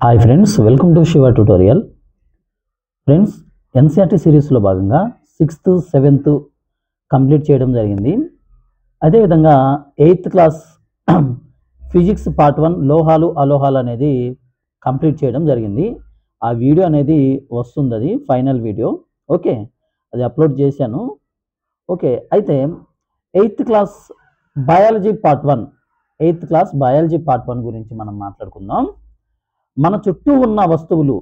Hi friends, welcome to Shiva tutorial. Friends, NCERT సిరీస్లో భాగంగా 6th 7th complete చేయడం జరిగింది. అదేవిధంగా 8th క్లాస్ ఫిజిక్స్ పార్ట్ 1 లోహాలు అలోహాలు అనేది కంప్లీట్ చేయడం జరిగింది. ఆ వీడియో అనేది వస్తుంది, అది ఫైనల్ వీడియో. ఓకే, అది అప్లోడ్ చేశాను. ఓకే, అయితే 8th class biology part 1 8th class biology part 1 గురించి మనం మాట్లాడుకుందాం. మన చుట్టూ ఉన్న వస్తువులు,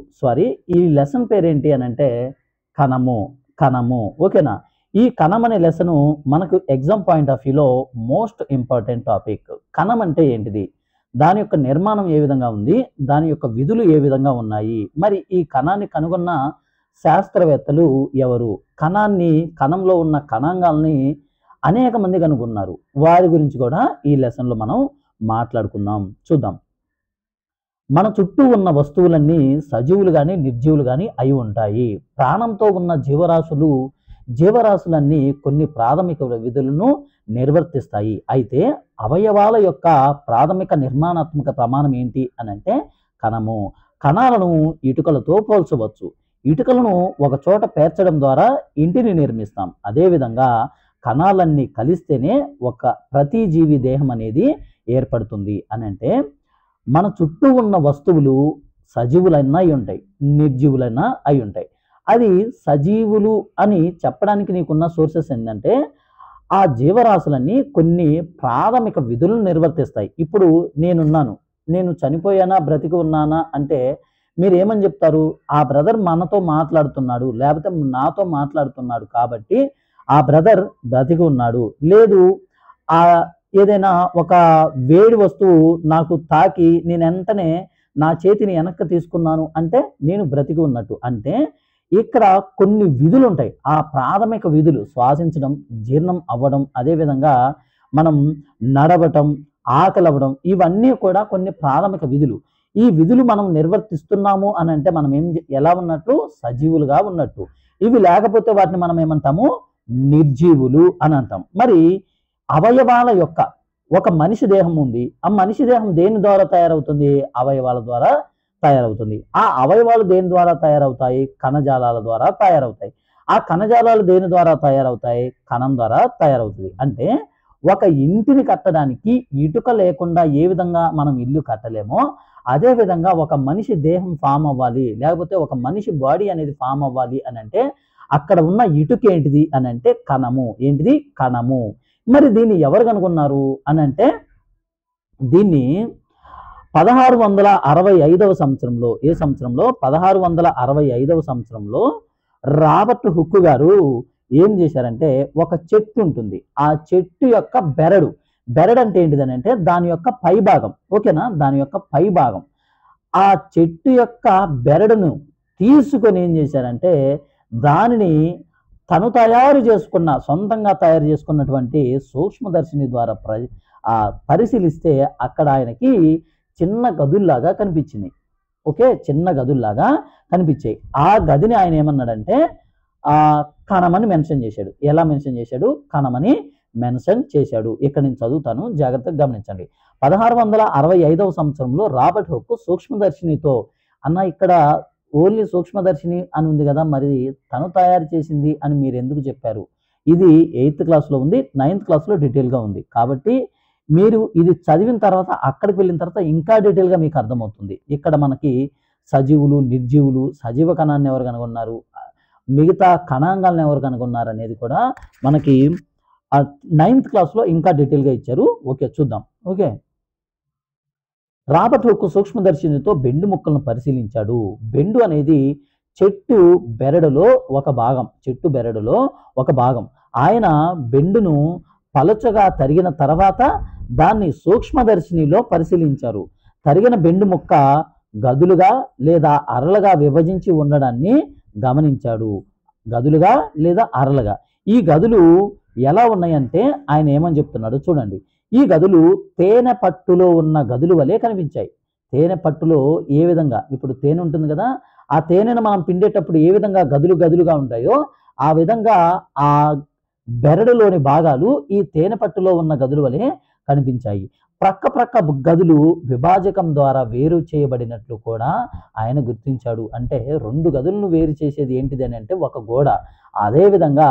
ఈ లెసన్ పేరేంటి అని అంటే కణము. ఓకేనా? ఈ కణం అనే లెసను మనకు ఎగ్జామ్ పాయింట్ ఆఫ్ వ్యూలో మోస్ట్ ఇంపార్టెంట్ టాపిక్. కణం అంటే ఏంటిది, దాని యొక్క నిర్మాణం ఏ విధంగా ఉంది, దాని యొక్క విధులు ఏ విధంగా ఉన్నాయి, మరి ఈ కణాన్ని కనుగొన్న శాస్త్రవేత్తలు ఎవరు, కణంలో ఉన్న కణాంగాల్ని అనేక మంది కనుగొన్నారు. వారి గురించి కూడా ఈ లెసన్లో మనం మాట్లాడుకుందాం. చూద్దాం. మన చుట్టూ ఉన్న వస్తువులన్నీ సజీవులు కానీ నిర్జీవులు కానీ అయి ఉంటాయి. ప్రాణంతో ఉన్న జీవరాశులన్నీ కొన్ని ప్రాథమిక విధులను నిర్వర్తిస్తాయి. అయితే అవయవాల యొక్క ప్రాథమిక నిర్మాణాత్మక ప్రమాణం ఏంటి అని అంటే కణము. కణాలను ఇటుకలతో పోల్చవచ్చు. ఇటుకలను ఒక చోట పేర్చడం ద్వారా ఇంటిని నిర్మిస్తాం. అదేవిధంగా కణాలన్నీ కలిస్తేనే ప్రతి జీవి దేహం అనేది ఏర్పడుతుంది అని అంటే మన చుట్టూ ఉన్న వస్తువులు సజీవులైనా అయి ఉంటాయి, నిర్జీవులైనా అయి ఉంటాయి. అది సజీవులు అని చెప్పడానికి నీకున్న సోర్సెస్ ఏంటంటే ఆ జీవరాశులన్నీ కొన్ని ప్రాథమిక విధులను నిర్వర్తిస్తాయి. ఇప్పుడు నేను చనిపోయానా బ్రతికి ఉన్నానా అంటే మీరు ఏమని చెప్తారు? ఆ బ్రదర్ మనతో మాట్లాడుతున్నాడు, లేకపోతే నాతో మాట్లాడుతున్నాడు కాబట్టి ఆ బ్రదర్ బ్రతికి ఉన్నాడు. లేదు, ఆ ఏదైనా ఒక వేడి వస్తువు నాకు తాకి నేను వెంటనే నా చేతిని వెనక్కి తీసుకున్నాను అంటే నేను బ్రతికి ఉన్నట్టు. అంటే ఇక్కడ కొన్ని విధులు ఉంటాయి. ఆ ప్రాథమిక విధులు శ్వాసించడం, జీర్ణం అవ్వడం, అదేవిధంగా మనం నడవటం, ఆకలి అవ్వడం, ఇవన్నీ కూడా కొన్ని ప్రాథమిక విధులు. ఈ విధులు మనం నిర్వర్తిస్తున్నాము అని అంటే మనం ఎలా ఉన్నట్టు? సజీవులుగా ఉన్నట్టు. ఇవి లేకపోతే వాటిని మనం ఏమంటాము? నిర్జీవులు అని అంటాం. మరి అవయవాల యొక్క ఒక మనిషి దేహం ఉంది. ఆ మనిషి దేహం దేని ద్వారా తయారవుతుంది? అవయవాల ద్వారా తయారవుతుంది. ఆ అవయవాలు దేని ద్వారా తయారవుతాయి? కణజాలాల ద్వారా తయారవుతాయి. ఆ కణజాలాలు దేని ద్వారా తయారవుతాయి? కణం ద్వారా తయారవుతుంది. అంటే ఒక ఇంటిని కట్టడానికి ఇటుక లేకుండా ఏ విధంగా మనం ఇల్లు కట్టలేమో అదే విధంగా ఒక మనిషి దేహం ఫామ్ అవ్వాలి, లేకపోతే ఒక మనిషి బాడీ అనేది ఫామ్ అవ్వాలి అని అంటే అక్కడ ఉన్న ఇటుక ఏంటిది అని అంటే కణము. ఏంటిది? కణము. మరి దీన్ని ఎవరు కనుగొన్నారు అని అంటే దీన్ని 1665వ సంవత్సరంలో, ఏ సంవత్సరంలో? 1665వ సంవత్సరంలో రాబర్ట్ హుక్ గారు ఏం చేశారంటే ఒక చెట్టు ఉంటుంది. ఆ చెట్టు యొక్క బెరడు అంటే ఏంటిదని అంటే దాని యొక్క పై భాగం. ఓకేనా? దాని యొక్క పై భాగం. ఆ చెట్టు యొక్క బెరడును తీసుకొని ఏం చేశారంటే దానిని తను సొంతంగా తయారు చేసుకున్నటువంటి సూక్ష్మదర్శిని ద్వారా పరిశీలిస్తే అక్కడ ఆయనకి చిన్న గదుల్లాగా కనిపించింది. ఓకే, చిన్న గదుల్లాగా కనిపించాయి. ఆ గదిని ఆయన ఏమన్నాడంటే కణమని మెన్షన్ చేశాడు. ఎలా మెన్షన్ చేశాడు? కణమని మెన్షన్ చేశాడు. ఇక్కడ నేను చదువుతాను, జాగ్రత్తగా గమనించండి. 1665వ సంవత్సరంలో రాబర్ట్ హుక్ సూక్ష్మదర్శినితో ఇక్కడ ఓన్లీ సూక్ష్మదర్శిని అని ఉంది కదా, మరి తను తయారు చేసింది అని మీరు ఎందుకు చెప్పారు? ఇది 8th క్లాస్లో ఉంది, 9th క్లాస్లో డీటెయిల్గా ఉంది. కాబట్టి మీరు ఇది చదివిన తర్వాత అక్కడికి వెళ్ళిన తర్వాత ఇంకా డీటెయిల్గా మీకు అర్థమవుతుంది. ఇక్కడ మనకి సజీవులు, నిర్జీవులు, సజీవ కణాన్ని ఎవరు కనుగొన్నారు, మిగతా కణాంగాలను ఎవరు కనుగొన్నారు అనేది కూడా మనకి 9th క్లాస్లో ఇంకా డీటెయిల్గా ఇచ్చారు. ఓకే, చూద్దాం. ఓకే, రాబర్ట్ హుక్ సూక్ష్మదర్శినితో బెండు ముక్కలను పరిశీలించాడు. బెండు అనేది చెట్టు బెరడులో ఒక భాగం. ఆయన బెండును పలుచగా తరిగిన తర్వాత దాన్ని సూక్ష్మదర్శినిలో పరిశీలించారు. తరిగిన బెండు ముక్క గదులుగా లేదా అరలుగా విభజించి ఉండడాన్ని గమనించాడు. గదులుగా లేదా అరలుగా. ఈ గదులు ఎలా ఉన్నాయంటే ఆయన ఏమని చెప్తున్నాడు చూడండి. ఈ గదులు తేనె పట్టులో ఉన్న గదులు వలె కనిపించాయి. తేనె పట్టులో ఏ విధంగా ఇప్పుడు తేనె ఉంటుంది కదా, ఆ తేనెను మనం పిండేటప్పుడు ఏ విధంగా గదులుగా ఉంటాయో ఆ విధంగా ఆ బెరడులోని భాగాలు ఈ తేనె పట్టులో ఉన్న గదులు వలె కనిపించాయి. ప్రక్క ప్రక్క గదులు విభాజకం ద్వారా వేరు చేయబడినట్లు కూడా ఆయన గుర్తించాడు. అంటే 2 గదులను వేరు చేసేది ఏంటిది అని అంటే ఒక గోడ. అదేవిధంగా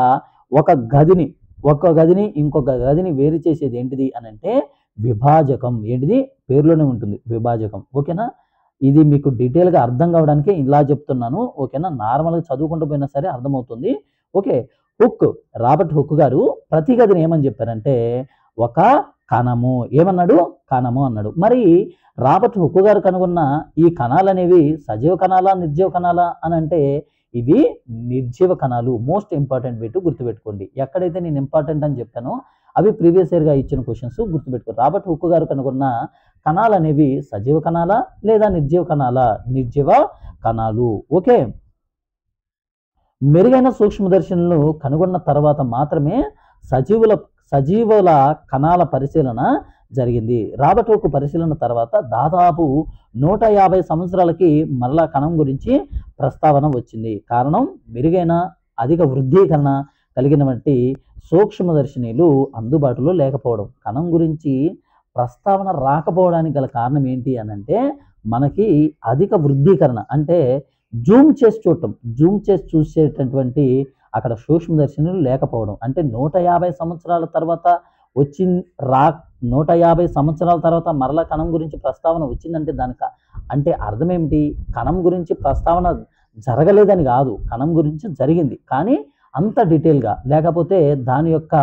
ఒక గదిని ఇంకొక గదిని వేరు చేసేది ఏంటిది అని అంటే విభాజకం. ఏంటిది? పేరులోనే ఉంటుంది విభాజకం. ఓకేనా? ఇది మీకు డీటెయిల్గా అర్థం కావడానికి ఇలా చెప్తున్నాను. ఓకేనా? నార్మల్గా చదువుకుంటూ పోయినా సరే అర్థమవుతుంది. ఓకే. రాబర్ట్ హుక్ గారు ప్రతి గదిని ఏమని చెప్పారంటే ఒక కణము. ఏమన్నాడు? కణము అన్నాడు. మరి రాబర్ట్ హుక్ గారు కనుగొన్న ఈ కణాలు అనేవి సజీవ కణాలా, నిర్జీవ కణాలా అని అంటే ఇవి నిర్జీవ కణాలు. మోస్ట్ ఇంపార్టెంట్ బిట్ గుర్తుపెట్టుకోండి. ఎక్కడైతే నేను ఇంపార్టెంట్ అని చెప్పానో అవి ప్రీవియస్ ఇయర్గా ఇచ్చిన క్వశ్చన్స్ గుర్తుపెట్టుకోండి. రాబర్ట్ హుక్ గారు కనుగొన్న కణాలు అనేవి సజీవ కణాలా లేదా నిర్జీవ కణాలా? నిర్జీవ కణాలు. ఓకే. మెరుగైన సూక్ష్మదర్శనులు కనుగొన్న తర్వాత మాత్రమే సజీవుల కణాల పరిశీలన జరిగింది. రాబర్ట్ హుక్ పరిశీలన తర్వాత దాదాపు 150 సంవత్సరాలకి మరలా కణం గురించి ప్రస్తావన వచ్చింది. కారణం మెరుగైన అధిక వృద్ధీకరణ కలిగినటువంటి సూక్ష్మదర్శినీలు అందుబాటులో లేకపోవడం. కణం గురించి ప్రస్తావన రాకపోవడానికి గల కారణం ఏంటి అని అంటే మనకి అధిక వృద్ధీకరణ అంటే జూమ్ చేసి చూసేటటువంటి అక్కడ సూక్ష్మదర్శినులు లేకపోవడం. అంటే 150 సంవత్సరాల తర్వాత 150 సంవత్సరాల తర్వాత మరలా కణం గురించి ప్రస్తావన వచ్చిందంటే దానికి అంటే అర్థం ఏమిటి? కణం గురించి ప్రస్తావన జరగలేదని కాదు, కణం గురించి జరిగింది, కానీ అంత డీటెయిల్గా లేకపోతే దాని యొక్క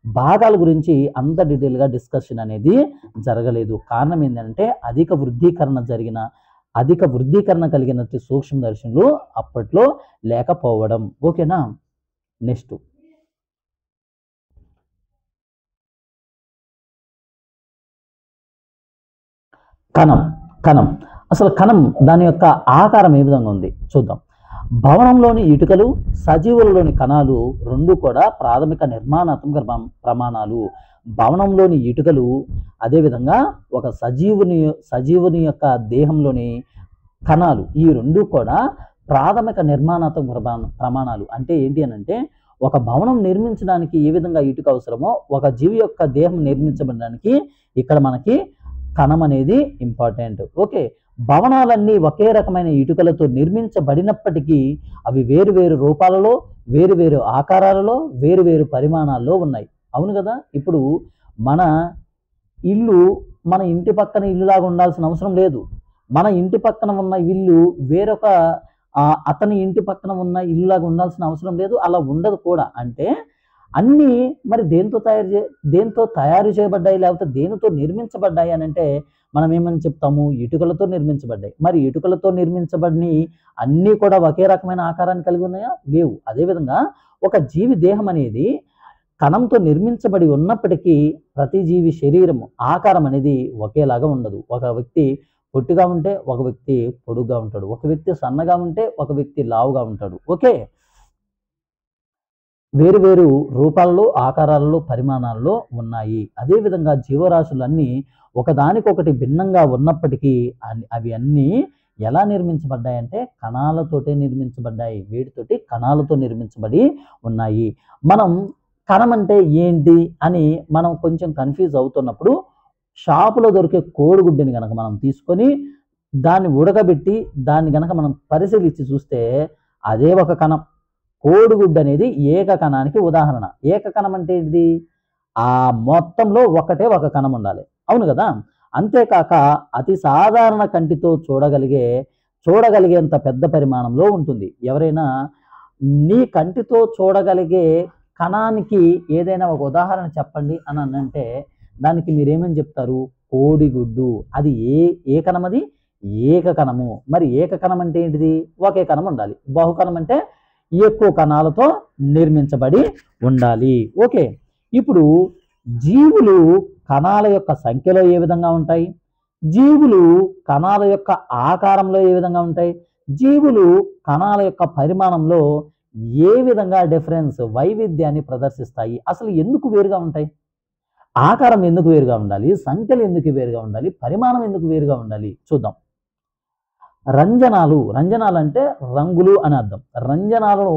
భాగాల గురించి అంత డీటెయిల్గా డిస్కషన్ అనేది జరగలేదు. కారణం ఏంటంటే అధిక వృద్ధీకరణ కలిగినట్టు సూక్ష్మదర్శనులు అప్పట్లో లేకపోవడం. ఓకేనా? నెక్స్ట్ కణం. అసలు కణం దాని యొక్క ఆకారం ఏ విధంగా ఉంది చూద్దాం. భవనంలోని ఇటుకలు, సజీవులలోని కణాలు రెండు కూడా ప్రాథమిక నిర్మాణాత్మక ప్రమాణాలు. భవనంలోని ఇటుకలు, అదేవిధంగా ఒక సజీవుని యొక్క దేహంలోని కణాలు, ఈ రెండు కూడా ప్రాథమిక నిర్మాణాత్మక ప్రమాణాలు. అంటే ఏంటి అని అంటే ఒక భవనం నిర్మించడానికి ఏ విధంగా ఇటుక అవసరమో ఒక జీవి యొక్క దేహం నిర్మించబడడానికి ఇక్కడ మనకి కణం అనేది ఇంపార్టెంట్. ఓకే. భవనాలన్నీ ఒకే రకమైన ఇటుకలతో నిర్మించబడినప్పటికీ అవి వేరు రూపాలలో, వేరు ఆకారాలలో, వేరు పరిమాణాల్లో ఉన్నాయి. అవును కదా? ఇప్పుడు మన ఇంటి పక్కన ఇల్లులాగా ఉండాల్సిన అవసరం లేదు. మన ఇంటి పక్కన ఉన్న ఇల్లు వేరొక అతని ఇంటి పక్కన ఉన్న ఇల్లులాగా ఉండాల్సిన అవసరం లేదు. అలా ఉండదు కూడా. అంటే అన్నీ మరి దేంతో తయారు చేయబడ్డాయి లేకపోతే దేనితో నిర్మించబడ్డాయి అని అంటే మనం ఏమని చెప్తాము? ఇటుకలతో నిర్మించబడ్డాయి. మరి ఇటుకలతో నిర్మించబడిన అన్నీ కూడా ఒకే రకమైన ఆకారాన్ని కలిగి ఉన్నాయా? లేవు. అదేవిధంగా ఒక జీవి దేహం అనేది కణంతో నిర్మించబడి ఉన్నప్పటికీ ప్రతి జీవి శరీరం ఆకారం అనేది ఒకేలాగా ఉండదు. ఒక వ్యక్తి పొట్టిగా ఉంటే ఒక వ్యక్తి పొడుగ్గా ఉంటాడు, ఒక వ్యక్తి సన్నగా ఉంటే ఒక వ్యక్తి లావుగా ఉంటాడు. ఓకే. వేరు రూపాలలో, ఆకారాలలో, పరిమాణాలలో ఉన్నాయి. అదేవిధంగా జీవరాశులన్నీ ఒకదానికొకటి భిన్నంగా ఉన్నప్పటికీ అవి అన్నీ ఎలా నిర్మించబడ్డాయంటే కణాలతోటే నిర్మించబడ్డాయి. వేటితోటి? కణాలతో నిర్మించబడి ఉన్నాయి. మనం కణం అంటే ఏంటి అని మనం కొంచెం కన్ఫ్యూజ్ అవుతున్నప్పుడు షాపులో దొరికే కోడిగుడ్డుని కనుక మనం తీసుకొని దాన్ని ఉడకబెట్టి దాన్ని కనుక మనం పరిశీలించి చూస్తే అదే ఒక కణం. కోడిగుడ్డు అనేది ఏక కణానికి ఉదాహరణ. ఏక కణం అంటే ఏంటిది? ఆ మొత్తంలో ఒకటే ఒక కణం ఉండాలి. అవును కదా? అంతేకాక అతి సాధారణ కంటితో చూడగలిగేంత పెద్ద పరిమాణంలో ఉంటుంది. ఎవరైనా నీ కంటితో చూడగలిగే కణానికి ఏదైనా ఒక ఉదాహరణ చెప్పండి అని అంటే దానికి మీరేమని చెప్తారు? కోడిగుడ్డు. అది ఏ కణం? అది ఏక కణము. మరి ఏక కణం అంటే ఏంటిది? ఒకే కణం ఉండాలి. బహుకణం అంటే ఎక్కువ కణాలతో నిర్మించబడి ఉండాలి. ఓకే. ఇప్పుడు జీవులు కణాల యొక్క సంఖ్యలో ఏ విధంగా ఉంటాయి? జీవులు కణాల యొక్క ఆకారంలో ఏ విధంగా ఉంటాయి? జీవులు కణాల యొక్క పరిమాణంలో ఏ విధంగా వైవిధ్యాన్ని ప్రదర్శిస్తాయి? అసలు ఎందుకు వేరుగా ఉంటాయి? ఆకారం ఎందుకు వేరుగా ఉండాలి? సంఖ్యలు ఎందుకు వేరుగా ఉండాలి? పరిమాణం ఎందుకు వేరుగా ఉండాలి? చూద్దాం. రంజనాలు అంటే రంగులు అని అర్థం. రంజనాలను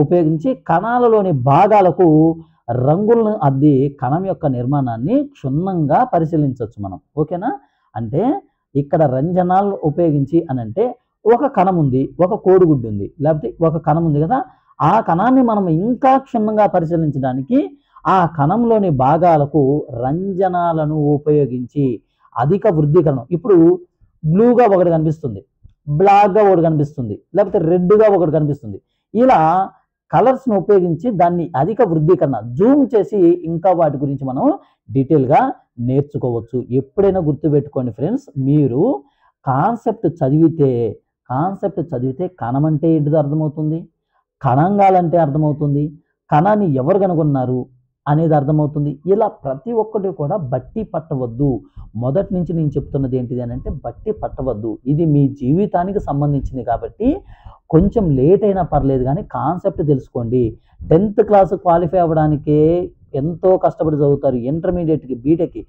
ఉపయోగించి కణాలలోని భాగాలకు రంగులను అద్ది కణం యొక్క నిర్మాణాన్ని క్షుణ్ణంగా పరిశీలించవచ్చు మనం. ఓకేనా? అంటే ఇక్కడ రంజనాలను ఉపయోగించి అనంటే ఒక కణం ఉంది, ఒక కోడిగుడ్డు ఉంది, లేకపోతే ఒక కణం ఉంది కదా, ఆ కణాన్ని మనం ఇంకా క్షుణ్ణంగా పరిశీలించడానికి ఆ కణంలోని భాగాలకు రంజనాలను ఉపయోగించి అధిక వృద్ధీకరణం. ఇప్పుడు బ్లూగా ఒకటి కనిపిస్తుంది, బ్లాక్గా ఒకటి కనిపిస్తుంది, లేకపోతే రెడ్గా ఒకటి కనిపిస్తుంది. ఇలా కలర్స్ను ఉపయోగించి దాన్ని అధిక వృద్ధీకరణ జూమ్ చేసి ఇంకా వాటి గురించి మనం డీటెయిల్గా నేర్చుకోవచ్చు. ఎప్పుడైనా గుర్తుపెట్టుకోండి ఫ్రెండ్స్, మీరు కాన్సెప్ట్ చదివితే కణం అంటే ఏంటిదో అర్థమవుతుంది, కణంగాలంటే అర్థమవుతుంది, కణాన్ని ఎవరు కనుగొన్నారు అనేది అర్థమవుతుంది. ఇలా ప్రతి ఒక్కటి కూడా బట్టి పట్టవద్దు. మొదటి నుంచి నేను చెప్తున్నది ఏంటిది అని అంటే బట్టి పట్టవద్దు. ఇది మీ జీవితానికి సంబంధించింది కాబట్టి కొంచెం లేట్ అయినా పర్లేదు కానీ కాన్సెప్ట్ తెలుసుకోండి. 10th క్లాస్ క్వాలిఫై అవ్వడానికే ఎంతో కష్టపడి చదువుతారు, ఇంటర్మీడియట్కి, బీటెక్కి.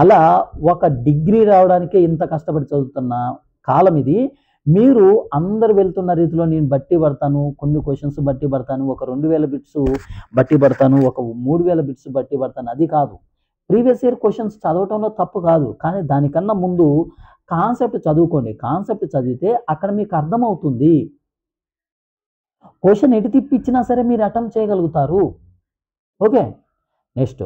అలా ఒక డిగ్రీ రావడానికే ఇంత కష్టపడి చదువుతున్న కాలం ఇది. మీరు అందరు వెళ్తున్న రీతిలో నేను బట్టి పడతాను, కొన్ని క్వశ్చన్స్ బట్టి పడతాను, ఒక 2000 బిట్స్ బట్టి పడతాను, ఒక 3000 బిట్స్ బట్టి పడతాను, అది కాదు. ప్రీవియస్ ఇయర్ క్వశ్చన్స్ చదవటంలో తప్పు కాదు, కానీ దానికన్నా ముందు కాన్సెప్ట్ చదువుకోండి. కాన్సెప్ట్ చదివితే అక్కడ మీకు అర్థమవుతుంది. క్వశ్చన్ ఎటు తిప్పిచ్చినా సరే మీరు అటెంప్ట్ చేయగలుగుతారు. ఓకే, నెక్స్ట్,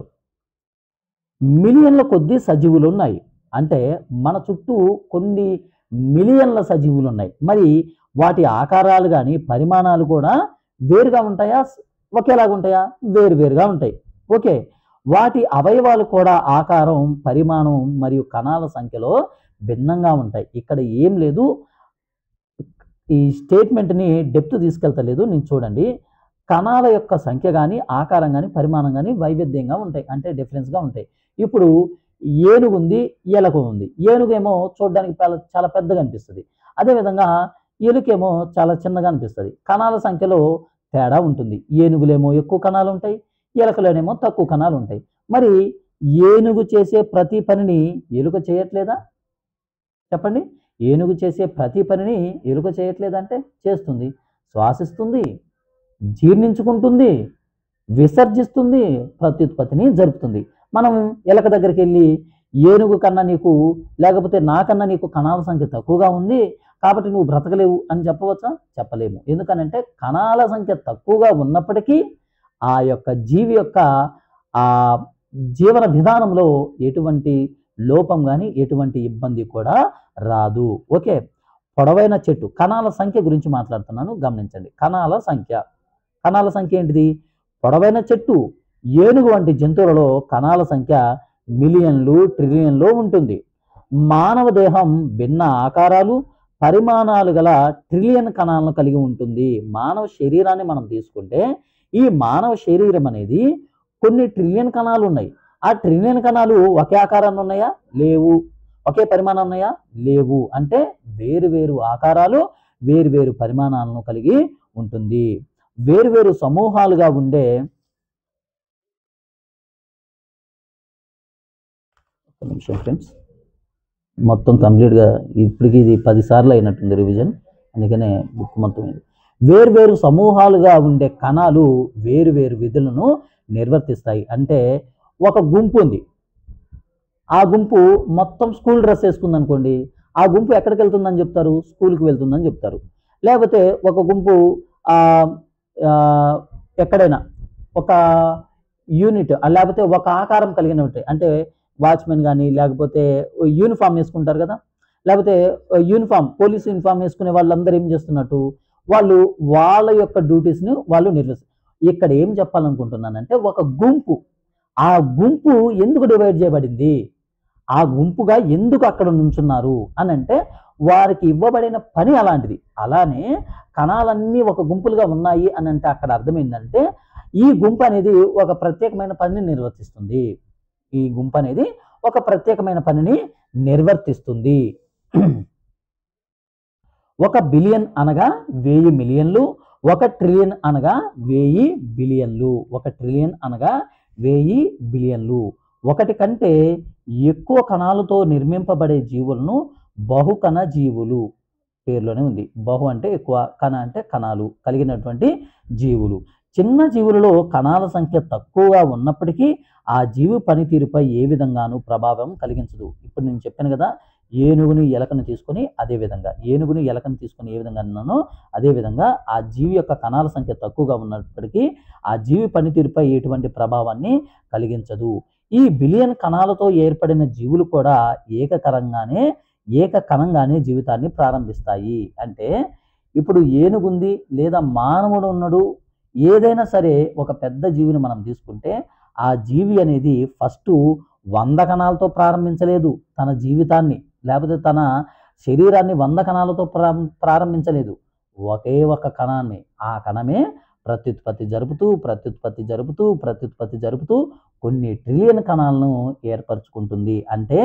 మిలియన్ల కొద్దీ సజీవులు ఉన్నాయి. అంటే మన చుట్టూ కొన్ని మిలియన్ల సజీవులు ఉన్నాయి. మరి వాటి ఆకారాలు కానీ పరిమాణాలు కూడా వేరుగా ఉంటాయా, ఒకేలాగా ఉంటాయా? వేరువేరుగా ఉంటాయి. ఓకే, వాటి అవయవాలు కూడా ఆకారం, పరిమాణం మరియు కణాల సంఖ్యలో భిన్నంగా ఉంటాయి. ఇక్కడ ఏం లేదు, ఈ స్టేట్మెంట్ని డెప్త్ తీసుకెళ్తలేదు. నేను చూడండి, కణాల యొక్క సంఖ్య కానీ ఆకారం కానీ పరిమాణం కానీ వైవిధ్యంగా ఉంటాయి, అంటే డిఫరెన్స్గా ఉంటాయి. ఇప్పుడు ఏనుగు ఉంది, ఎలుక ఉంది. ఏనుగేమో చూడడానికి చాలా పెద్దగా అనిపిస్తుంది, అదేవిధంగా ఎలుకేమో చాలా చిన్నగా అనిపిస్తుంది. కణాల సంఖ్యలో తేడా ఉంటుంది. ఏనుగులేమో ఎక్కువ కణాలు ఉంటాయి, ఎలుకలోనేమో తక్కువ కణాలు ఉంటాయి. మరి ఏనుగు చేసే ప్రతి పనిని ఎలుక చేయట్లేదా? చెప్పండి. ఏనుగు చేసే ప్రతి పనిని ఎలుక చేయట్లేదంటే చేస్తుంది. శ్వాసిస్తుంది, జీర్ణించుకుంటుంది, విసర్జిస్తుంది, ప్రత్యుత్పత్తిని జరుపుతుంది. మనం ఎలక దగ్గరికి వెళ్ళి ఏనుగు కన్నా నీకు, లేకపోతే నాకన్నా నీకు కణాల సంఖ్య తక్కువగా ఉంది కాబట్టి నువ్వు బ్రతకలేవు అని చెప్పవచ్చా? చెప్పలేము. ఎందుకనంటే కణాల సంఖ్య తక్కువగా ఉన్నప్పటికీ ఆ యొక్క జీవి యొక్క ఆ జీవన విధానంలో ఎటువంటి లోపం కానీ ఎటువంటి ఇబ్బంది కూడా రాదు. ఓకే, పొడవైన చెట్టు, కణాల సంఖ్య గురించి మాట్లాడుతున్నాను, గమనించండి. కణాల సంఖ్య ఏంటిది? పొడవైన చెట్టు, ఏనుగు వంటి జంతువులలో కణాల సంఖ్య మిలియన్లు, ట్రిలియన్లో ఉంటుంది. మానవ దేహం భిన్న ఆకారాలు, పరిమాణాలు గల ట్రిలియన్ కణాలను కలిగి ఉంటుంది. మానవ శరీరాన్ని మనం తీసుకుంటే ఈ మానవ శరీరం అనేది కొన్ని ట్రిలియన్ కణాలు ఉన్నాయి. ఆ ట్రిలియన్ కణాలు ఒకే ఆకారాన్ని ఉన్నాయా? లేవు. ఒకే పరిమాణం ఉన్నాయా? లేవు. అంటే వేరు ఆకారాలు, వేరు పరిమాణాలను కలిగి ఉంటుంది. వేరు సమూహాలుగా ఉండే, ఒక నిమిషం ఫ్రెండ్స్, మొత్తం కంప్లీట్గా ఇప్పటికి ఇది 10 సార్లు అయినట్టుంది రివిజన్, అందుకనే బుక్ మొత్తం ఇది. వేరు సమూహాలుగా ఉండే కణాలు వేరు విధులను నిర్వర్తిస్తాయి. అంటే ఒక గుంపు ఉంది, ఆ గుంపు మొత్తం స్కూల్ డ్రెస్ వేసుకుంది అనుకోండి, ఆ గుంపు ఎక్కడికి వెళ్తుందని చెప్తారు? స్కూల్కి వెళ్తుందని చెప్తారు. లేకపోతే ఒక గుంపు ఎక్కడైనా ఒక యూనిట్, లేకపోతే ఒక ఆకారం కలిగిన ఉంటాయి, అంటే వాచ్మెన్ కానీ, లేకపోతే యూనిఫామ్ వేసుకుంటారు కదా, లేకపోతే యూనిఫామ్, పోలీసు యూనిఫామ్ వేసుకునే వాళ్ళందరూ ఏం చేస్తున్నట్టు వాళ్ళు వాళ్ళ యొక్క డ్యూటీస్ని వాళ్ళు నిర్వహిస్తారు. ఇక్కడ ఏం చెప్పాలనుకుంటున్నానంటే ఒక గుంపు, ఆ గుంపు ఎందుకు డివైడ్ చేయబడింది, ఆ గుంపుగా ఎందుకు అక్కడ నుంచున్నారు అని అంటే వారికి ఇవ్వబడిన పని అలాంటిది. అలానే కణాలన్నీ ఒక గుంపులుగా ఉన్నాయి అని అంటే అక్కడ అర్థం ఏంటంటే ఈ గుంపు అనేది ఒక ప్రత్యేకమైన పనిని నిర్వర్తిస్తుంది. ఈ గుంపు అనేది ఒక ప్రత్యేకమైన పనిని నిర్వర్తిస్తుంది. 1 బిలియన్ అనగా 1000 మిలియన్లు, 1 ట్రిలియన్ అనగా 1000 బిలియన్లు, 1 ట్రిలియన్ అనగా 1000 బిలియన్లు. ఒకటి కంటే ఎక్కువ కణాలతో నిర్మింపబడే జీవులను బహుకణ జీవులు, పేరులోనే ఉంది. బహు అంటే ఎక్కువ, కణ అంటే కణాలు కలిగినటువంటి జీవులు. చిన్న జీవులలో కణాల సంఖ్య తక్కువగా ఉన్నప్పటికీ ఆ జీవి పనితీరుపై ఏ విధంగానూ ప్రభావం కలిగించదు. ఇప్పుడు నేను చెప్పాను కదా, ఏనుగుని ఎలకను తీసుకొని ఏనుగుని ఎలకను తీసుకొని ఏ విధంగా అన్నానో అదే విధంగా ఆ జీవి యొక్క కణాల సంఖ్య తక్కువగా ఉన్నప్పటికీ ఆ జీవి పనితీరుపై ఎటువంటి ప్రభావాన్ని కలిగించదు. ఈ బిలియన్ కణాలతో ఏర్పడిన జీవులు కూడా ఏకకణంగానే జీవితాన్ని ప్రారంభిస్తాయి. అంటే ఇప్పుడు ఏనుగుంది లేదా మానవుడు ఉన్నాడు, ఏదైనా సరే ఒక పెద్ద జీవిని మనం తీసుకుంటే ఆ జీవి అనేది ఫస్ట్ 100 కణాలతో ప్రారంభించలేదు తన జీవితాన్ని, లేకపోతే తన శరీరాన్ని 100 కణాలతో ప్రారంభించలేదు. ఒకే ఒక కణాన్ని, ఆ కణమే ప్రత్యుత్పత్తి జరుపుతూ కొన్ని ట్రిలియన్ కణాలను ఏర్పరచుకుంటుంది. అంటే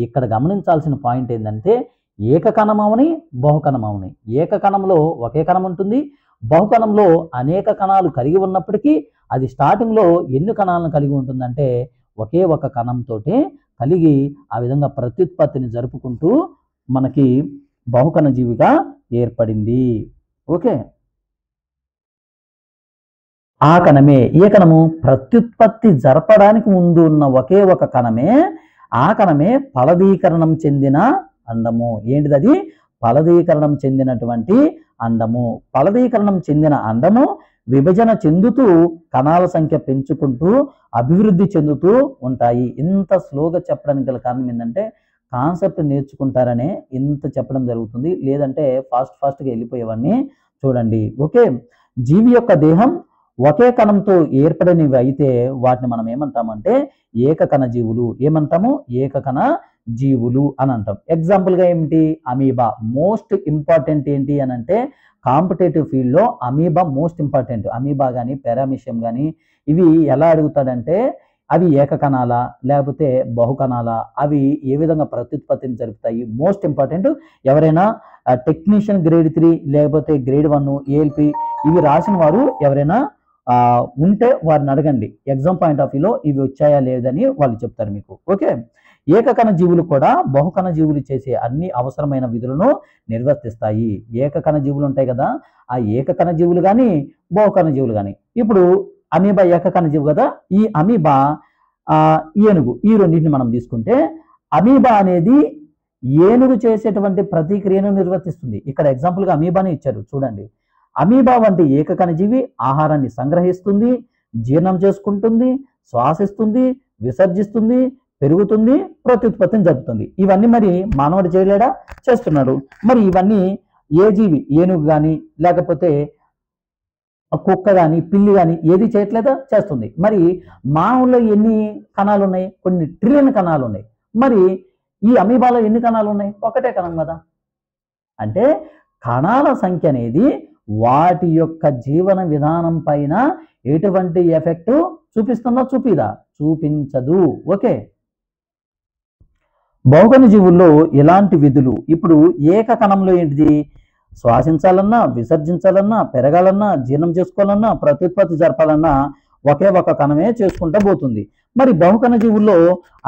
ఇక్కడ గమనించాల్సిన పాయింట్ ఏంటంటే ఏకకణమవని బహుకణమవని, ఏకకణంలో ఒకే కణం ఉంటుంది, బహుకణంలో అనేక కణాలు కలిగి ఉన్నప్పటికీ అది స్టార్టింగ్లో ఎన్ని కణాలను కలిగి ఉంటుందంటే ఒకే ఒక కణంతో కలిగి ఆ విధంగా ప్రత్యుత్పత్తిని జరుపుకుంటూ మనకి బహుకణ జీవిగా ఏర్పడింది. ఓకే, ఆ కణమే ఏ కణము? ప్రత్యుత్పత్తి జరపడానికి ముందు ఉన్న ఒకే ఒక కణమే, ఆ కణమే ఫలదీకరణం చెందిన అండము. ఏంటిది అది? ఫలదీకరణం చెందినటువంటి అండము. ఫలదీకరణం చెందిన అండము విభజన చెందుతూ కణాల సంఖ్య పెంచుకుంటూ అభివృద్ధి చెందుతూ ఉంటాయి. ఇంత స్లోగా చెప్పడానికి గల కారణం ఏంటంటే కాన్సెప్ట్ నేర్చుకుంటారనే ఇంత చెప్పడం జరుగుతుంది, లేదంటే ఫాస్ట్గా వెళ్ళిపోయేవన్నీ చూడండి. ఓకే, జీవి యొక్క దేహం ఒకే కణంతో ఏర్పడినవి అయితే వాటిని మనం ఏమంటామంటే ఏకకణ జీవులు. ఏమంటాము? ఏకకణ జీవులు అని అంటాం. ఎగ్జాంపుల్గా ఏమిటి? అమీబా. మోస్ట్ ఇంపార్టెంట్ ఏంటి అని అంటే కాంపిటేటివ్ ఫీల్డ్లో అమీబా మోస్ట్ ఇంపార్టెంట్. అమీబా కానీ పారామీషియం కానీ ఇవి ఎలా అడుగుతాడంటే అవి ఏకకణాలా లేకపోతే బహుకణాలా, అవి ఏ విధంగా ప్రత్యుత్పత్తిని జరుపుతాయి, మోస్ట్ ఇంపార్టెంట్. ఎవరైనా టెక్నీషియన్ గ్రేడ్ 3 లేకపోతే గ్రేడ్ 1 ఏఎల్పి ఇవి రాసిన వారు ఎవరైనా ఉంటే వారిని అడగండి. ఎగ్జామ్ పాయింట్ ఆఫ్ వ్యూలో ఇవి వచ్చాయా లేదని వాళ్ళు చెప్తారు మీకు. ఓకే, ఏకకణ జీవులు కూడా బహుకణ జీవులు చేసే అన్ని అవసరమైన విధులను నిర్వర్తిస్తాయి. ఏకకణ జీవులు ఉంటాయి కదా, ఆ ఏకకణ జీవులు కానీ బహుకణ జీవులు కానీ. ఇప్పుడు అమీబా ఏకకణ జీవు కదా, ఈ అమీబా ఏనుగు, ఈ రెండింటిని మనం తీసుకుంటే అమీబా అనేది ఏనుగు చేసేటువంటి ప్రతిక్రియను నిర్వర్తిస్తుంది. ఇక్కడ ఎగ్జాంపుల్గా అమీబాని ఇచ్చారు చూడండి. అమీబా వంటి ఏకకణ జీవి ఆహారాన్ని సంగ్రహిస్తుంది, జీర్ణం చేసుకుంటుంది, శ్వాసిస్తుంది, విసర్జిస్తుంది, పెరుగుతుంది, ప్రత్యుత్పత్తిని జరుపుతుంది. ఇవన్నీ మరి మానవుడు చేయలేడా? చేస్తున్నాడు. మరి ఇవన్నీ ఏ జీవి, ఏనుగు కానీ లేకపోతే కుక్క కానీ పిల్లి కానీ ఏది చేయట్లేదా? చేస్తుంది. మరి మానవుల్లో ఎన్ని కణాలు ఉన్నాయి? కొన్ని ట్రిలియన్ కణాలు ఉన్నాయి. మరి ఈ అమీబాలో ఎన్ని కణాలు ఉన్నాయి? ఒకటే కణం కదా. అంటే కణాల సంఖ్య అనేది వాటి యొక్క జీవన విధానం పైన ఎటువంటి ఎఫెక్ట్ చూపిస్తుందో చూపించదు. ఓకే, బహుకణ జీవుల్లో ఎలాంటి విధులు? ఇప్పుడు ఏకకణంలో ఏంటిది? శ్వాసించాలన్నా, విసర్జించాలన్నా, పెరగాలన్నా, జీర్ణం చేసుకోవాలన్నా, ప్రత్యుత్పత్తి జరపాలన్నా ఒకే ఒక కణమే చేసుకుంటూ పోతుంది. మరి బహుకణ జీవుల్లో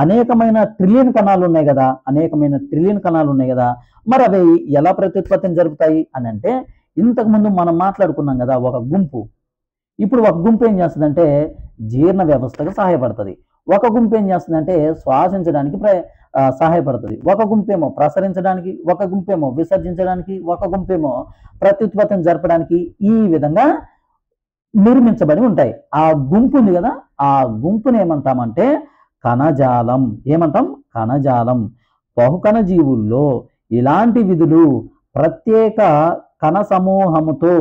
అనేకమైన ట్రిలియన్ కణాలు ఉన్నాయి కదా, మరి అవి ఎలా ప్రత్యుత్పత్తిని జరుపుతాయి అని అంటే ఇంతకుముందు మనం మాట్లాడుకున్నాం కదా ఒక గుంపు. ఇప్పుడు ఒక గుంపు ఏం చేస్తుందంటే జీర్ణ వ్యవస్థకు సహాయపడుతుంది, ఒక గుంపు ఏం చేస్తుందంటే శ్వాసించడానికి సహాయపడుతుంది, ఒక గుంపేమో ప్రసరించడానికి, ఒక గుంపేమో విసర్జించడానికి, ఒక గుంపేమో ప్రత్యుత్పత్తిని జరపడానికి. ఈ విధంగా నిర్మించబడి ఉంటాయి. ఆ గుంపు ఉంది కదా, ఆ గుంపుని ఏమంటామంటే కణజాలం. ఏమంటాం? కణజాలం. బహుకణ జీవుల్లో ఇలాంటి విధులు ప్రత్యేక కణ సమూహముతో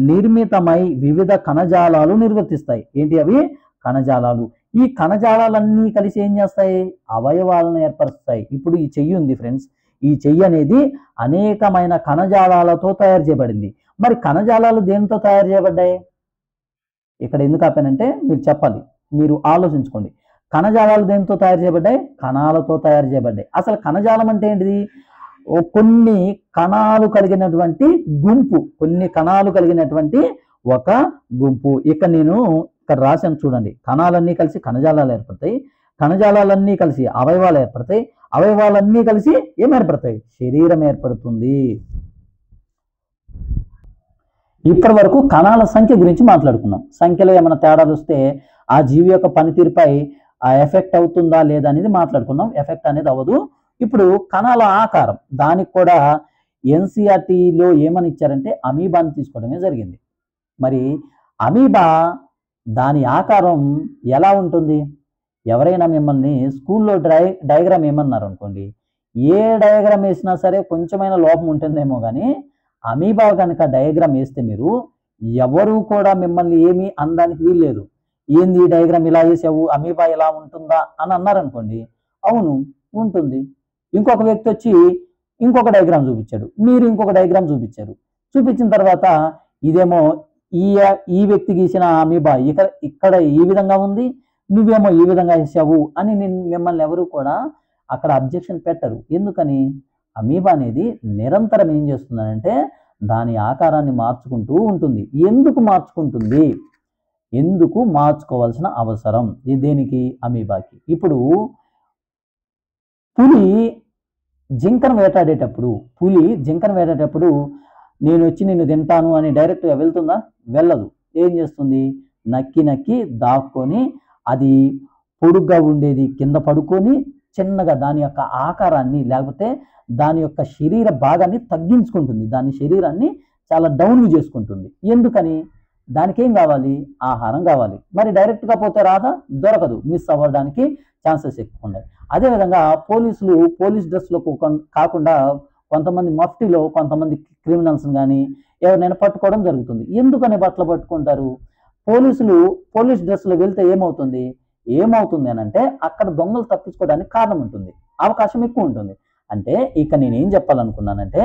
నిర్మితమై వివిధ కణజాలాలు నిర్వర్తిస్తాయి. ఏంటి అవి? కణజాలాలు. ఈ కణజాలాలన్నీ కలిసి ఏం చేస్తాయి? అవయవాలను ఏర్పరుస్తాయి. ఇప్పుడు ఈ చెయ్యి ఉంది ఫ్రెండ్స్, ఈ చెయ్యి అనేది అనేకమైన కణజాలాలతో తయారు చేయబడింది. మరి కణజాలాలు దేనితో తయారు చేయబడ్డాయి? ఇక్కడ ఎందుకు ఆపానంటే మీరు చెప్పాలి, మీరు ఆలోచించుకోండి. కణజాలాలు దేనితో తయారు చేయబడ్డాయి? కణాలతో తయారు చేయబడ్డాయి. అసలు కణజాలం అంటే ఏంటిది? కొన్ని కణాలు కలిగినటువంటి గుంపు, ఒక గుంపు. ఇక్కడ రాశాను చూడండి. కణాలన్నీ కలిసి కణజాలాలు ఏర్పడతాయి, కణజాలాలన్నీ కలిసి అవయవాలు ఏర్పడతాయి, అవయవాలన్నీ కలిసి ఏం ఏర్పడతాయి? శరీరం ఏర్పడుతుంది. ఇప్పటి వరకు కణాల సంఖ్య గురించి మాట్లాడుకున్నాం. సంఖ్యలో ఏమైనా తేడాలు వస్తే ఆ జీవి యొక్క పనితీరుపై ఆ ఎఫెక్ట్ అవుతుందా లేదా అనేది మాట్లాడుకున్నాం. ఎఫెక్ట్ అనేది అవ్వదు. ఇప్పుడు కణాల ఆకారం, దానికి కూడా ఎన్సీఆర్టీలో ఏమని ఇచ్చారంటే అమీబాని తీసుకోవడమే జరిగింది. మరి అమీబా దాని ఆకారం ఎలా ఉంటుంది? ఎవరైనా మిమ్మల్ని స్కూల్లో డయాగ్రామ్ ఏమన్నారు అనుకోండి, ఏ డయాగ్రామ్ వేసినా సరే కొంచెమైనా లోపం ఉంటుందేమో కానీ అమీబా కనుక డయాగ్రామ్ వేస్తే మీరు ఎవరు కూడా మిమ్మల్ని ఏమీ అనడానికి వీల్లేదు. ఏంది ఈ డయాగ్రామ్ ఇలా వేసావు, అమీబా ఇలా ఉంటుందా అని అన్నారనుకోండి, అవును ఉంటుంది. ఇంకొక వ్యక్తి వచ్చి ఇంకొక డయాగ్రామ్ చూపించాడు, మీరు ఇంకొక డయాగ్రామ్ చూపించారు. చూపించిన తర్వాత ఇదేమో ఈ వ్యక్తి గీసిన అమీబా ఇక్కడ ఈ విధంగా ఉంది, నువ్వేమో ఈ విధంగా వేసావు అని మిమ్మల్ని ఎవరు కూడా అక్కడ అబ్జెక్షన్ పెట్టరు. ఎందుకని? అమీబా అనేది నిరంతరం ఏం చేస్తుందంటే దాని ఆకారాన్ని మార్చుకుంటూ ఉంటుంది. ఎందుకు మార్చుకుంటుంది? ఎందుకు మార్చుకోవాల్సిన అవసరం దేనికి? అమీబాకి. ఇప్పుడు పులి జింకను వేటాడేటప్పుడు నేను వచ్చి నిన్ను తింటాను అని డైరెక్ట్గా వెళ్తుందా? వెళ్ళదు. ఏం చేస్తుంది? నక్కి దాక్కొని అది పొడుగ్గా ఉండేది కింద పడుకొని చిన్నగా దాని యొక్క ఆకారాన్ని లేకపోతే దాని యొక్క శరీర భాగాన్ని తగ్గించుకుంటుంది. దాని శరీరాన్ని చాలా డౌన్ చేసుకుంటుంది. ఎందుకని? దానికి ఏం కావాలి? ఆహారం కావాలి. మరి డైరెక్ట్గా పోతే రాదా? దొరకదు. మిస్ అవ్వడానికి ఛాన్సెస్ ఎక్కువ ఉన్నాయి. అదేవిధంగా పోలీస్ డ్రెస్లో కాకుండా కొంతమంది మఫ్టీలో కొంతమంది క్రిమినల్స్ కానీ ఎవరినైనా పట్టుకోవడం జరుగుతుంది. ఎందుకని బట్టలు పట్టుకుంటారు? పోలీస్ డ్రెస్లో వెళ్తే ఏమవుతుంది అని అంటే అక్కడ దొంగలు తప్పించుకోవడానికి కారణం ఉంటుంది, అవకాశం ఎక్కువ ఉంటుంది. అంటే ఇక నేనేం చెప్పాలనుకున్నానంటే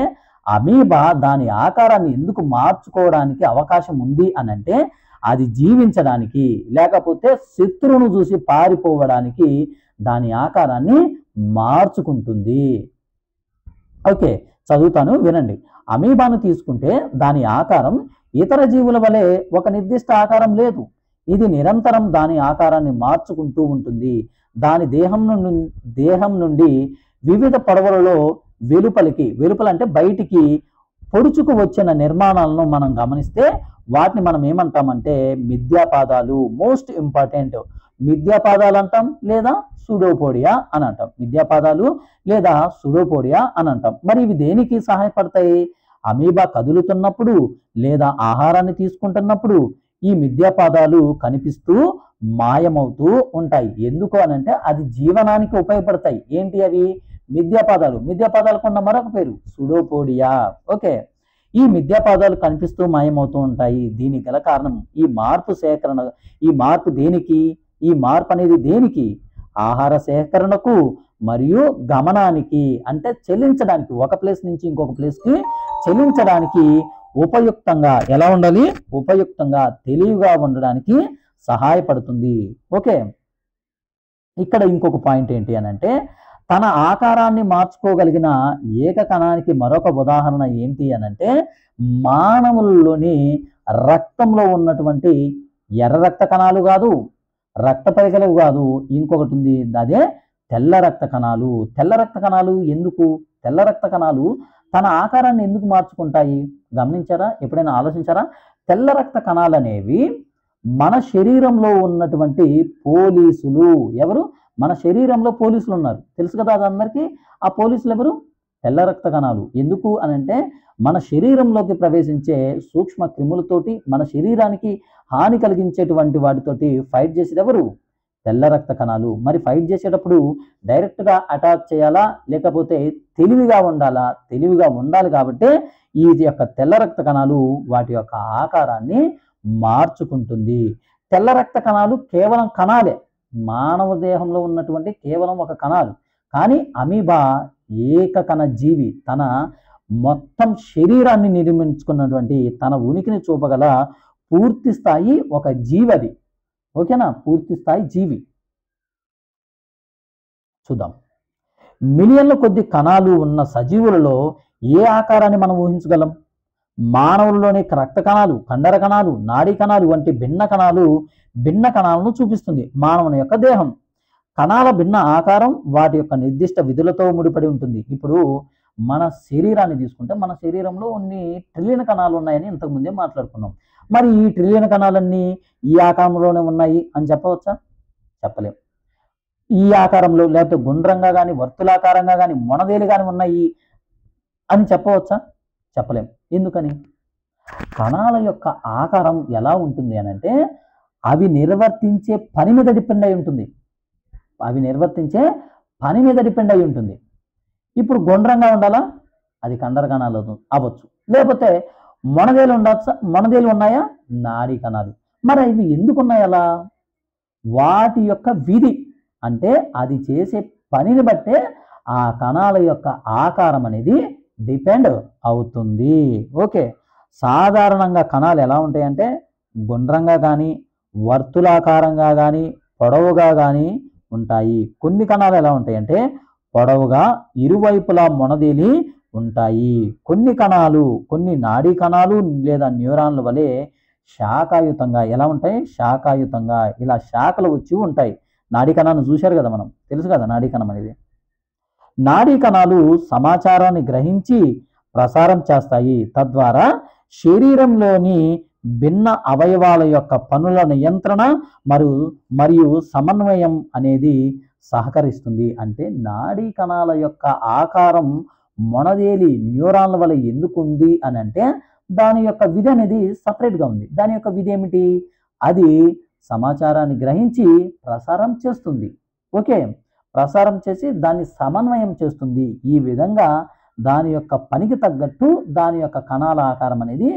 అమీబా దాని ఆకారాన్ని ఎందుకు మార్చుకోవడానికి అవకాశం ఉంది అని అంటే అది జీవించడానికి లేకపోతే శత్రువును చూసి పారిపోవడానికి దాని ఆకారాన్ని మార్చుకుంటుంది. ఓకే, చదువుతాను వినండి. అమీబాను తీసుకుంటే దాని ఆకారం ఇతర జీవుల వలె ఒక నిర్దిష్ట ఆకారం లేదు. ఇది నిరంతరం దాని ఆకారాన్ని మార్చుకుంటూ ఉంటుంది. దాని దేహం నుండి వివిధ పొడవులలో వెలుపలంటే బయటికి పొడుచుకు వచ్చిన నిర్మాణాలను మనం గమనిస్తే వాటిని మనం ఏమంటామంటే మిథ్యాపాదాలు. మోస్ట్ ఇంపార్టెంట్, మిథ్యాపాదాలు అంటాం లేదా సూడోపోడియా అని అంటాం. మిథ్యాపాదాలు లేదా సూడోపోడియా అని అంటాం. మరి ఇవి దేనికి సహాయపడతాయి? అమీబా కదులుతున్నప్పుడు లేదా ఆహారాన్ని తీసుకుంటున్నప్పుడు ఈ మిథ్యాపాదాలు కనిపిస్తూ మాయమవుతూ ఉంటాయి. ఎందుకు అనంటే అది జీవనానికి ఉపయోగపడతాయి. ఏంటి అవి? మిథ్యాపాదాలకు ఉన్న మరొక పేరు సూడోపోడియా. ఓకే, ఈ మిథ్యాపాదాలు కనిపిస్తూ మాయమవుతూ ఉంటాయి. దీనికి గల కారణం ఈ మార్పు దేనికి? ఈ మార్పు అనేది దేనికి? ఆహార సేకరణకు మరియు గమనానికి, అంటే చెల్లించడానికి, ఒక ప్లేస్ నుంచి ఇంకొక ప్లేస్కి చెల్లించడానికి ఉపయుక్తంగా ఎలా ఉండాలి? ఉపయుక్తంగా తెలివిగా ఉండడానికి సహాయపడుతుంది. ఓకే, ఇక్కడ ఇంకొక పాయింట్ ఏంటి అని అంటే తన ఆకారాన్ని మార్చుకోగలిగిన ఏకకణానికి మరొక ఉదాహరణ ఏంటి అని అంటే మానవుల్లోని రక్తంలో ఉన్నటువంటి ఎర్ర రక్త కణాలు కాదు, రక్త పరికలు కాదు, ఇంకొకటి ఉంది, అదే తెల్ల రక్త కణాలు. తెల్ల రక్త కణాలు ఎందుకు? తెల్ల రక్త కణాలు తన ఆకారాన్ని ఎందుకు మార్చుకుంటాయి? గమనించారా? ఎప్పుడైనా ఆలోచించారా? తెల్ల రక్త కణాలు అనేవి మన శరీరంలో ఉన్నటువంటి పోలీసులు. ఎవరు? మన శరీరంలో పోలీసులు ఉన్నారు, తెలుసు కదా అది అందరికీ. ఆ పోలీసులు ఎవరు? తెల్ల రక్త కణాలు. ఎందుకు అనంటే మన శరీరంలోకి ప్రవేశించే సూక్ష్మ క్రిములతోటి మన శరీరానికి హాని కలిగించేటువంటి వాటితోటి ఫైట్ చేసేది ఎవరు? తెల్ల రక్త కణాలు. మరి ఫైట్ చేసేటప్పుడు డైరెక్ట్గా అటాక్ చేయాలా లేకపోతే తెలివిగా ఉండాలా? తెలివిగా ఉండాలి. కాబట్టి ఈ యొక్క తెల్ల రక్త కణాలు వాటి యొక్క ఆకారాన్ని మార్చుకుంటుంది. తెల్ల రక్త కణాలు కేవలం కణాలే, మానవ దేహంలో ఉన్నటువంటి కేవలం ఒక కణాలు. కానీ అమీబా ఏకకణ జీవి. తన మొత్తం శరీరాన్ని నిర్మించుకున్నటువంటి తన ఉనికిని చూపగల పూర్తి స్థాయి ఒక జీవి అది. ఓకేనా? పూర్తి స్థాయి జీవి. చూద్దాం. మిలియన్ల కొద్ది కణాలు ఉన్న సజీవులలో ఏ ఆకారాన్ని మనం ఊహించగలం? మానవుల్లోని రక్త కణాలు, కండర కణాలు, నాడీ కణాలు వంటి భిన్న కణాలను చూపిస్తుంది మానవుని యొక్క దేహం. కణాల భిన్న ఆకారం వాటి యొక్క నిర్దిష్ట విధులతో ముడిపడి ఉంటుంది. ఇప్పుడు మన శరీరాన్ని తీసుకుంటే మన శరీరంలో కొన్ని ట్రిలియన్ కణాలు ఉన్నాయని ఇంతకుముందే మాట్లాడుకున్నాం. మరి ఈ ట్రిలియన్ కణాలన్నీ ఈ ఆకారంలోనే ఉన్నాయి అని చెప్పవచ్చా? చెప్పలేం. ఈ ఆకారంలో లేకపోతే గుండ్రంగా కానీ వర్తులాకారంగా కానీ మొనదేలు కానీ ఉన్నాయి అని చెప్పవచ్చా? చెప్పలేం. ఎందుకని? కణాల యొక్క ఆకారం ఎలా ఉంటుంది అని అంటే అవి నిర్వర్తించే పని మీద డిపెండ్ అయి ఉంటుంది. ఇప్పుడు గుండ్రంగా ఉండాలా? అది కండర కణాలు అవ్వచ్చు. లేకపోతే మొనదేలు ఉన్నాయా? నాడీ కణాలు. మరి ఇవి ఎందుకున్నాయి అలా? వాటి యొక్క విధి అంటే అది చేసే పనిని బట్టే ఆ కణాల యొక్క ఆకారం అనేది డిపెండ్ అవుతుంది. ఓకే, సాధారణంగా కణాలు ఎలా ఉంటాయంటే గుండ్రంగా కానీ వర్తులాకారంగా కానీ పొడవుగా కానీ ఉంటాయి. కొన్ని కణాలు ఎలా ఉంటాయంటే పొడవుగా ఇరువైపులా మొనదేలి ఉంటాయి. కొన్ని నాడీ కణాలు లేదా న్యూరాన్ల వలె శాఖాయుతంగా ఎలా ఉంటాయి? శాఖాయుతంగా ఇలా శాఖలు వచ్చి ఉంటాయి. నాడీ కణాలను చూశారు కదా, మనం తెలుసు కదా నాడీ కణం అనేది. నాడీ కణాలు సమాచారాన్ని గ్రహించి ప్రసారం చేస్తాయి. తద్వారా శరీరంలోని భిన్న అవయవాల యొక్క పనుల నియంత్రణ మరియు సమన్వయం అనేది సహకరిస్తుంది. అంటే నాడీ కణాల యొక్క ఆకారం మొనదేలి న్యూరాన్ల వల్ల ఎందుకు ఉంది అని అంటే దాని యొక్క విధి అనేది సపరేట్గా ఉంది. దాని యొక్క విధి ఏమిటి? అది సమాచారాన్ని గ్రహించి ప్రసారం చేస్తుంది. ఓకే, ప్రసారం చేసి దాన్ని సమన్వయం చేస్తుంది. ఈ విధంగా దాని యొక్క పనికి తగ్గట్టు దాని యొక్క కణాల ఆకారం అనేది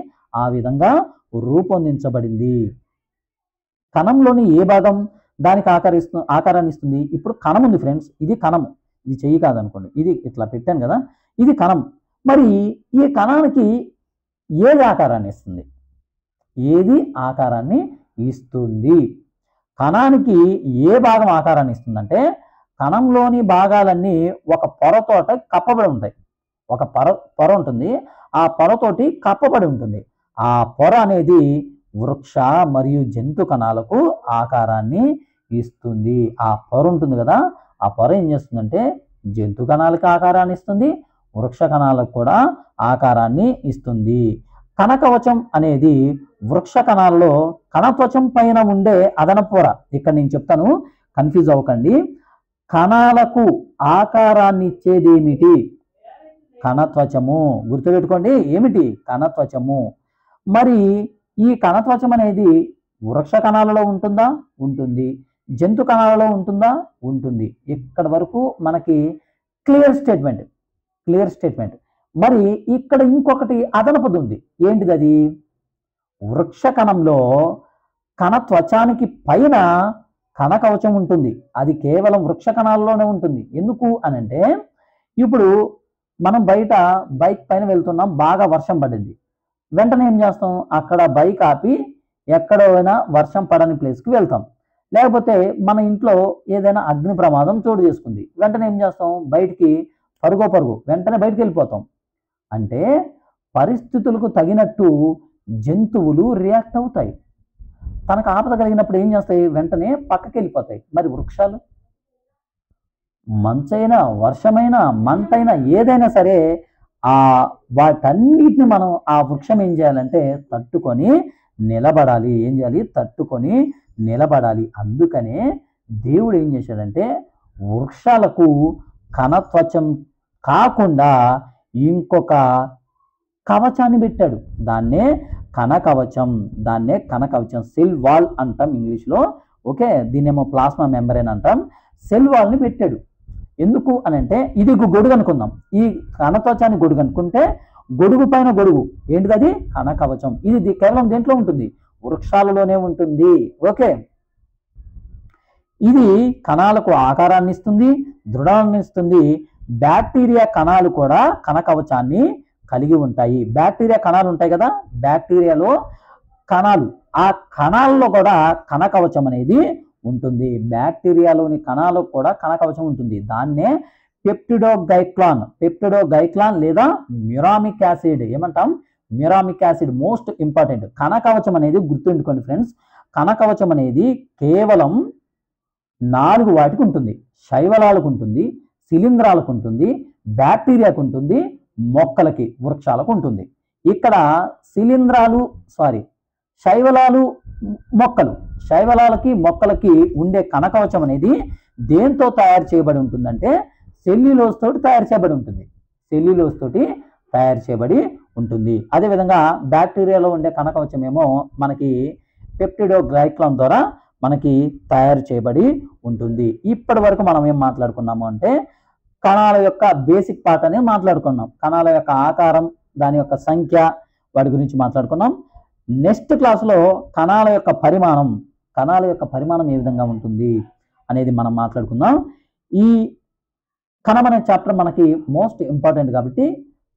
ఆ విధంగా రూపొందించబడింది. కణంలోని ఏ భాగం దానికి ఆకారాన్ని ఇస్తుంది? ఇప్పుడు కణం ఉంది ఫ్రెండ్స్, ఇది కణము, ఇది చెయ్యి కాదనుకోండి, ఇది ఇట్లా పెట్టాను కదా, ఇది కణం. మరి ఈ కణానికి ఏది ఆకారాన్ని ఇస్తుంది? కణానికి ఏ భాగం ఆకారాన్ని ఇస్తుందంటే కణంలోని భాగాలన్నీ ఒక పొరతోట కప్పబడి ఉంటాయి. ఒక పొర ఉంటుంది, ఆ పొరతోటి కప్పబడి ఉంటుంది. ఆ పొర అనేది వృక్ష మరియు జంతు కణాలకు ఆకారాన్ని ఇస్తుంది. ఆ పొర ఉంటుంది కదా, ఆ పొర ఏం చేస్తుందంటే జంతు కణాలకు ఆకారాన్ని ఇస్తుంది, వృక్ష కణాలకు కూడా ఆకారాన్ని ఇస్తుంది. కణకవచం అనేది వృక్ష కణాల్లో కణత్వచం పైన ఉండే అదనపు పొర. ఇక్కడ నేను చెప్తాను, కన్ఫ్యూజ్ అవ్వకండి. కణాలకు ఆకారాన్ని ఇచ్చేది ఏమిటి? కణత్వచము. గుర్తుపెట్టుకోండి, ఏమిటి? కణత్వచము. మరి ఈ కణత్వచం అనేది వృక్ష కణాలలో ఉంటుందా? ఉంటుంది. జంతు కణాలలో ఉంటుందా? ఉంటుంది. ఇక్కడ వరకు మనకి క్లియర్ స్టేట్మెంట్. మరి ఇక్కడ ఇంకొకటి అదనపుది ఉంది. ఏంటిది అది? వృక్ష కణంలో కణత్వచానికి పైన కణకవచం ఉంటుంది. అది కేవలం వృక్ష కణాల్లోనే ఉంటుంది. ఎందుకు అనంటే ఇప్పుడు మనం బయట బైక్ పైన వెళ్తున్నాం, బాగా వర్షం పడింది. వెంటనే ఏం చేస్తాం? అక్కడ బైక్ ఆపి ఎక్కడైనా వర్షం పడని ప్లేస్కి వెళ్తాం. లేకపోతే మన ఇంట్లో ఏదైనా అగ్ని ప్రమాదం చోటు చేసుకుంది, వెంటనే ఏం చేస్తాం? బయటికి పరుగు వెంటనే బయటికి వెళ్ళిపోతాం. అంటే పరిస్థితులకు తగినట్టు జంతువులు రియాక్ట్ అవుతాయి. తనకు ఆపద కలిగినప్పుడు ఏం చేస్తాయి? వెంటనే పక్కకి వెళ్ళిపోతాయి. మరి వృక్షాలు మంచైనా వర్షమైనా మంటైనా ఏదైనా సరే వాటన్నిటిని మనం ఆ వృక్షం ఏం చేయాలంటే తట్టుకొని నిలబడాలి. ఏం చేయాలి? తట్టుకొని నిలబడాలి. అందుకనే దేవుడు ఏం చేశాడంటే వృక్షాలకు కణత్వచం కాకుండా ఇంకొక కవచాన్ని పెట్టాడు. దాన్నే కణకవచం. సెల్ వాల్ అంటాం ఇంగ్లీష్లో. ఓకే, దీన్నేమో ప్లాస్మా మెంబ్రేన్ అంటాం. సెల్ వాల్ని పెట్టాడు. ఎందుకు అనంటే ఇది గొడుగు అనుకుందాం. ఈ కణత్వచాన్ని గొడుగు అనుకుంటే గొడుగు పైన గొడుగు ఏంటిది? అది కణకవచం. ఇది కేవలం దేంట్లో ఉంటుంది? వృక్షాలలోనే ఉంటుంది. ఓకే, ఇది కణాలకు ఆకారాన్ని ఇస్తుంది, దృఢాన్ని ఇస్తుంది. బ్యాక్టీరియా కణాలు కూడా కణకవచాన్ని కలిగి ఉంటాయి. బ్యాక్టీరియా కణాలు ఉంటాయి కదా, బ్యాక్టీరియాలో కణాలు, ఆ కణాల్లో కూడా కణకవచం అనేది ఉంటుంది. బ్యాక్టీరియాలోని కణాలకు కూడా కణకవచం ఉంటుంది. దాన్నే పెప్టిడోగ్లైకాన్ లేదా మ్యూరామిక్ యాసిడ్ ఏమంటాం? మ్యూరామిక్ యాసిడ్ మోస్ట్ ఇంపార్టెంట్. కణకవచం అనేది గుర్తుంచుకోండి ఫ్రెండ్స్, కణకవచం అనేది కేవలం 4 వాటికి ఉంటుంది. శైవలాలకు ఉంటుంది, శిలీంధ్రాలకు ఉంటుంది, బ్యాక్టీరియాకు ఉంటుంది, మొక్కలకి వృక్షాలకు ఉంటుంది. ఇక్కడ శైవలాలు శైవలాలకి మొక్కలకి ఉండే కణకవచం అనేది దేంతో తయారు చేయబడి ఉంటుందంటే సెల్యులోజ్ తోటి తయారు చేయబడి ఉంటుంది. సెల్యులోజ్ తోటి తయారు చేయబడి ఉంటుంది. అదేవిధంగా బ్యాక్టీరియాలో ఉండే కణకవచం ఏమో మనకి పెప్టిడోగ్లైకాన్ ద్వారా మనకి తయారు చేయబడి ఉంటుంది. ఇప్పటి వరకు మనం ఏం మాట్లాడుకున్నాము అంటే కణాల యొక్క బేసిక్ పార్ట్ అనేది మాట్లాడుకున్నాం. కణాల యొక్క ఆకారం, దాని యొక్క సంఖ్య, వాటి గురించి మాట్లాడుకున్నాం. నెక్స్ట్ క్లాస్లో కణాల యొక్క పరిమాణం ఏ విధంగా ఉంటుంది అనేది మనం మాట్లాడుకుందాం. ఈ కణం అనే చాప్టర్ మనకి మోస్ట్ ఇంపార్టెంట్ కాబట్టి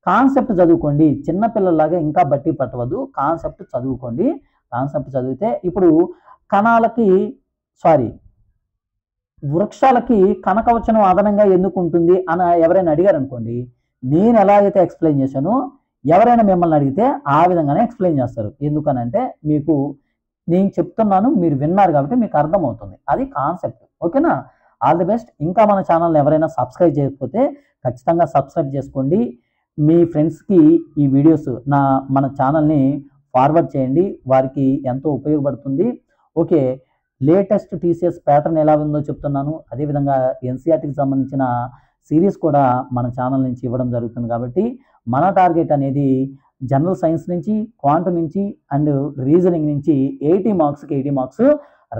కాన్సెప్ట్ చదువుకోండి. చిన్నపిల్లలాగా ఇంకా బట్టి పట్టవద్దు, కాన్సెప్ట్ చదువుకోండి. కాన్సెప్ట్ చదివితే ఇప్పుడు వృక్షాలకి కణకవచనం అదనంగా ఎందుకు ఉంటుంది అని ఎవరైనా అడిగారు అనుకోండి, నేను ఎలా అయితే ఎక్స్ప్లెయిన్ చేశానో ఎవరైనా మిమ్మల్ని అడిగితే ఆ విధంగానే ఎక్స్ప్లెయిన్ చేస్తారు. ఎందుకనంటే మీకు నేను చెప్తున్నాను, మీరు విన్నారు కాబట్టి మీకు అర్థమవుతుంది. అది కాన్సెప్ట్. ఓకేనా? All the best. ఇంకా మన ఛానల్ని ఎవరైనా సబ్స్క్రైబ్ చేయకపోతే ఖచ్చితంగా సబ్స్క్రైబ్ చేసుకోండి. మీ ఫ్రెండ్స్కి ఈ వీడియోస్ మన ఛానల్ని ఫార్వర్డ్ చేయండి, వారికి ఎంతో ఉపయోగపడుతుంది. ఓకే, లేటెస్ట్ టీసీఎస్ ప్యాటర్న్ ఎలా ఉందో చెప్తున్నాను. అదేవిధంగా ఎన్సీఆర్టీకి సంబంధించిన సిరీస్ కూడా మన ఛానల్ నుంచి ఇవ్వడం జరుగుతుంది. కాబట్టి మన టార్గెట్ అనేది జనరల్ సైన్స్ నుంచి, క్వాంటం నుంచి అండ్ రీజనింగ్ నుంచి 80 మార్క్స్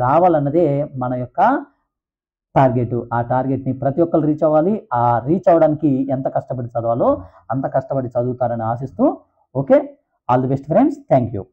రావాలన్నదే మన యొక్క టార్గెట్. ఆ టార్గెట్ని ప్రతి ఒక్కరు రీచ్ అవ్వాలి. ఆ రీచ్ అవ్వడానికి ఎంత కష్టపడి చదవాలో అంత కష్టపడి చదువుతారని ఆశిస్తూ, okay, all the best friends. Thank you.